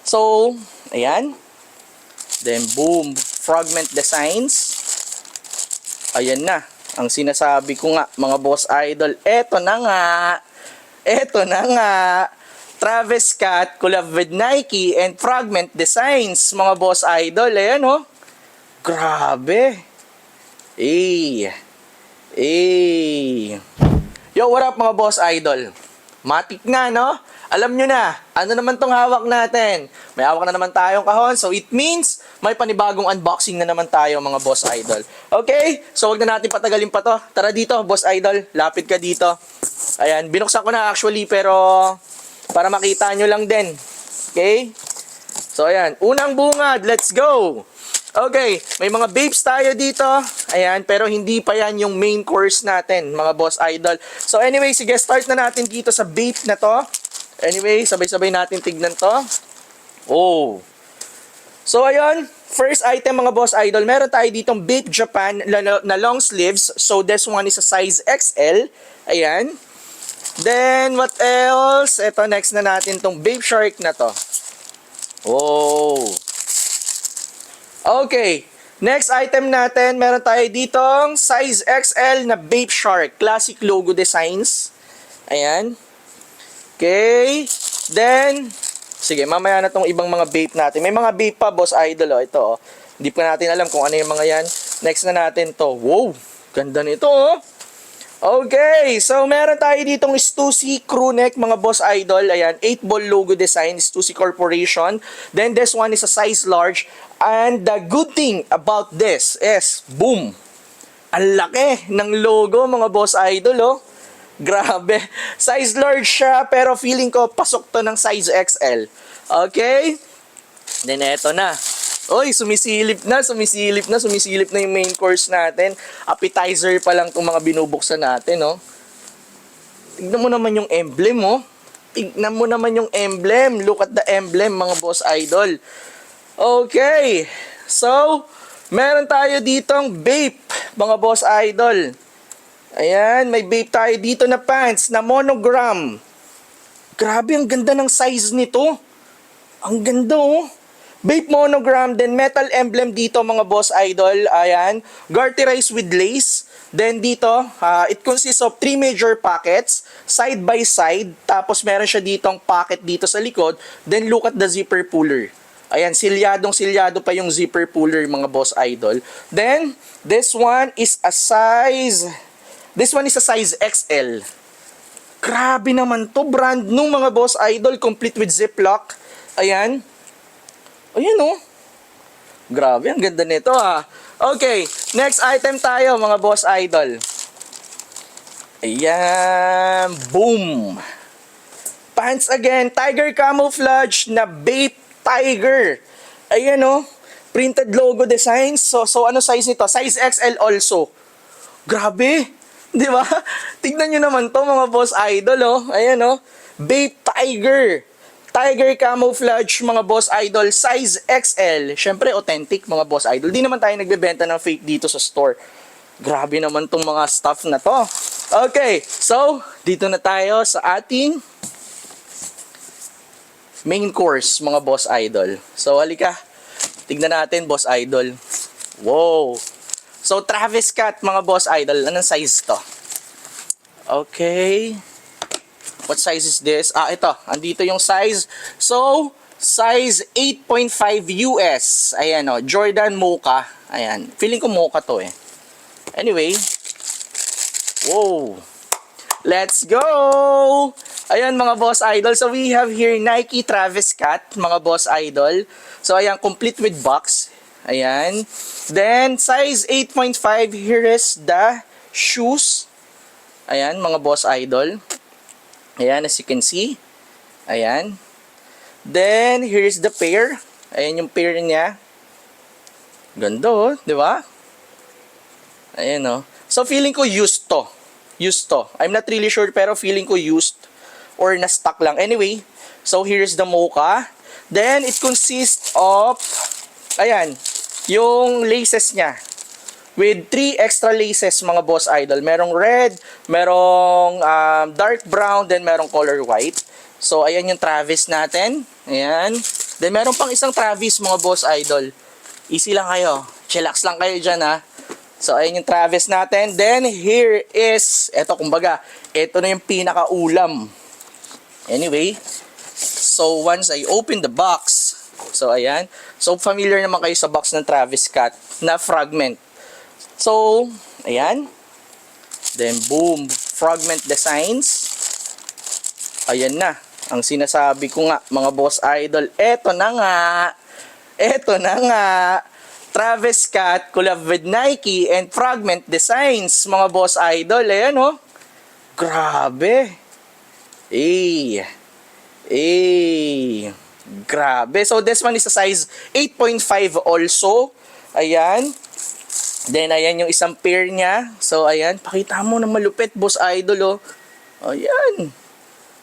So, ayan. Then, boom. Fragment designs. Ayan na. Ang sinasabi ko nga, mga boss idol. Eto na nga. Eto na nga. Travis Scott collab with Nike and Fragment Designs, mga boss idol. Ayan, oh. Grabe. Eh. Yo, what up, mga boss idol? Matik na, no? Alam nyo na, ano naman tong hawak natin? May hawak na naman tayong kahon, so it means may panibagong unboxing na naman tayo, mga boss idol. Okay? So, wag na natin patagalin pa to. Tara dito, boss idol. Lapit ka dito. Ayan, binuksan ko na actually, pero para makita nyo lang din. Okay? So, ayan. Unang bungad. Let's go! Okay, may mga babes tayo dito. Ayan, pero hindi pa yan yung main course natin, mga boss idol. So anyway, sige, start na natin dito sa vape na to. Anyway, sabay-sabay natin tignan to. Oh. So ayun, first item, mga boss idol, meron tayo ditong Vape Japan na long sleeves. So this one is a size XL. Ayan. Then what else? Ito, next na natin tong Vape Shark na to. Oh. Okay, next item natin, meron tayo ditong size XL na Vape Shark, classic logo designs. Ayan. Okay, then, sige, mamaya na tong ibang mga vape natin. May mga vape pa, boss idol, oh. Ito, oh. Hindi pa natin alam kung ano yung mga yan. Next na natin to. Wow, ganda nito, oh. Okay, so meron tayo ditong Stussy crew neck, mga boss idol. Ayan, 8-ball logo design, Stussy Corporation. Then this one is a size large. And the good thing about this is, boom, ang laki ng logo, mga boss idol, oh. Grabe. Size large siya, pero feeling ko pasok to ng size XL. Okay? Then eto na. Oy, sumisilip na yung main course natin. Appetizer pa lang itong mga binubuksan natin, oh. Tignan mo naman yung emblem, oh. Tignan mo naman yung emblem. Look at the emblem, mga boss idol. Okay. So, meron tayo ditong vape, mga boss idol. Ayan, may vape tayo dito na pants na monogram. Grabe, ang ganda ng size nito. Ang ganda, oh. Vape monogram, then metal emblem dito, mga boss idol. Ayan, garterized with lace. Then dito, it consists of 3 major pockets, side by side. Tapos meron siya ditong pocket dito sa likod. Then look at the zipper puller. Ayan, silyadong-silyado pa yung zipper puller, mga boss idol. Then, this one is a size XL. Grabe naman to, brand new, mga boss idol, complete with ziplock. Ayan. Ayan, oh. Grabe, ang ganda nito, ah. Okay, next item tayo, mga boss idol. Ayan, boom. Pants again, Tiger Camouflage na Vape Tiger. Ayan, oh. Printed logo designs. So ano size nito? Size XL also. Grabe. Di ba? Tignan nyo naman to, mga boss idol, oh. Ayan, oh. Vape Tiger. Tiger Camouflage, mga boss idol, size XL. Syempre, authentic, mga boss idol. Di naman tayo nagbebenta ng fake dito sa store. Grabe naman tong mga stuff na to. Okay, so, dito na tayo sa ating main course, mga boss idol. So, halika. Tignan natin, boss idol. Wow. So, Travis Scott, mga boss idol. Anong size to? Okay. What size is this? Ito. Andito yung size. So, size 8.5 US. Ayan, oh. Jordan Mocha. Ayan. Feeling ko Mocha to, eh. Anyway. Whoa. Let's go! Ayan, mga boss idol. So, we have here Nike Travis Scott, mga boss idol. So, ayan, complete with box. Ayan. Then, size 8.5. Here is the shoes. Ayan, mga boss idol. Ayan, as you can see. Ayan. Then, here's the pair. Ayan yung pair niya. Ganda, oh. Di ba? Ayan, oh. So, feeling ko used to. Used to. I'm not really sure, pero feeling ko used. Or na-stock lang. Anyway, so here's the Mocha. Then, it consists of, ayan, yung laces niya. With 3 extra laces, mga boss idol. Merong red, merong dark brown, then merong color white. So, ayan yung Travis natin. Ayan. Then meron pang isang Travis mga boss idol. Easy lang kayo. Chillax lang kayo dyan ha. So ayun yung Travis natin. Then here is, eto kumbaga, eto na yung pinakaulam. Anyway, so once I open the box, so ayan. So familiar naman kayo sa box ng Travis Scott na fragment. So, ayan. Then boom, fragment designs. Ayan na. Ang sinasabi ko nga, mga boss idol, eto na nga. Eto na nga. Travis Scott collab with Nike and Fragment Designs, mga boss idol. Ayan oh. Grabe. Grabe. So this one is a size 8.5 also. Ayan. Then ayan yung isang pair niya. So ayan, pakita mo na malupit boss idol oh. Ayan.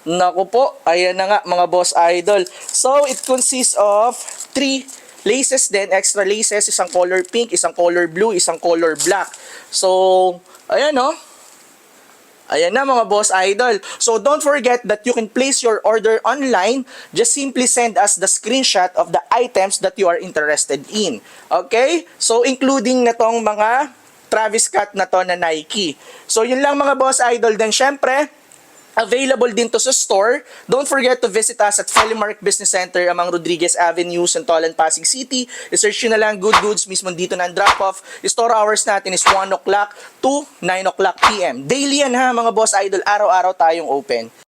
Naku po, ayan na nga mga boss idol. So it consists of 3 laces din, extra laces, isang color pink, isang color blue, isang color black. So, ayan oh. Ayan na mga boss idol. So, don't forget that you can place your order online. Just simply send us the screenshot of the items that you are interested in. Okay? So, including na tong mga Travis Scott na to na Nike. So, yun lang mga boss idol. Then, syempre, available din to sa store. Don't forget to visit us at Felimark Business Center, Amang Rodriguez Avenue, Santolan, Pasig City. I-search nyo na lang Good Goods, mismo dito na ang drop-off. Store hours natin is 1 o'clock to 9 o'clock p.m. Daily yan ha mga boss idol, araw-araw tayong open.